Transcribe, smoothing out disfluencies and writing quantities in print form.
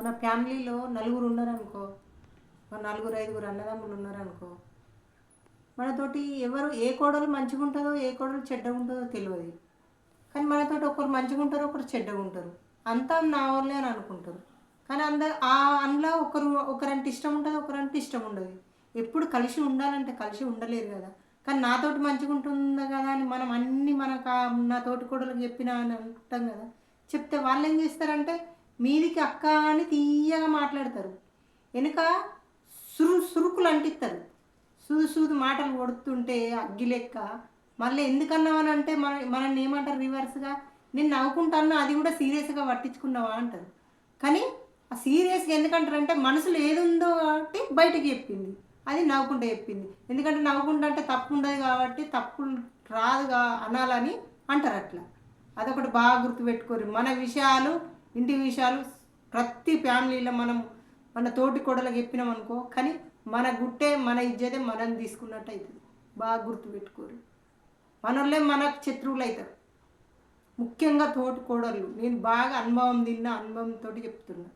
మన ఫ్యామిలీలో నలుగురు ఉన్నారనుకో, మన నలుగురు ఐదుగురు అన్నదమ్ములు ఉన్నారనుకో, మనతోటి ఎవరు ఏ కోడలు మంచిగా ఉంటుందో ఏ కోడలు చెడ్డగా ఉంటుందో తెలియదు. కానీ మనతోటి ఒకరు మంచిగా ఉంటారు, ఒకరు చెడ్డగా ఉంటారు. అంతా నా వాళ్ళే అని అనుకుంటారు. కానీ అందులో ఒకరంటే ఇష్టం ఉంటుంది, ఒకరంటే ఇష్టం ఉండదు. ఎప్పుడు కలిసి ఉండాలంటే కలిసి ఉండలేరు కదా. కానీ నాతోటి మంచిగా ఉంటుందా కదా అని మనం అన్నీ మనకు నా తోటి కోడలకు చెప్పినా అని అంటాం కదా. చెప్తే వాళ్ళు ఏం చేస్తారంటే మీదికి అక్క అని తీయగా మాట్లాడతారు, వెనుక సురుకులు అంటిస్తారు. సూదు సూదు మాటలు కొడుతుంటే అగ్గి లెక్క. మళ్ళీ ఎందుకన్నావని అంటే మనల్ని ఏమంటారు రివర్స్గా, నేను నవ్వుకుంటాను అది కూడా సీరియస్గా పట్టించుకున్నావా అంటారు. కానీ ఆ సీరియస్గా ఎందుకంటారంటే మనసులో ఏది ఉందో కాబట్టి బయటకు చెప్పింది, అది నవ్వుకుంటూ చెప్పింది. ఎందుకంటే నవ్వుకుంటా అంటే తప్పు ఉండదు కాబట్టి తప్పు రాదుగా అనాలని అంటారు అట్లా. అదొకటి బాగా గుర్తుపెట్టుకోరు. మన విషయాలు, ఇంటి విషయాలు ప్రతి ఫ్యామిలీలో మనం మన తోటి కోడలకు చెప్పినాం అనుకో, కానీ మన గుట్టే మన ఇజ్జతే మనం తీసుకున్నట్టు అవుతుంది. బాగా గుర్తుపెట్టుకోరు. మనోళ్ళే మనకు శత్రువులు అవుతారు, ముఖ్యంగా తోటి కోడళ్ళు. నేను బాగా అనుభవం తిన్న అనుభవంతో చెప్తున్నా.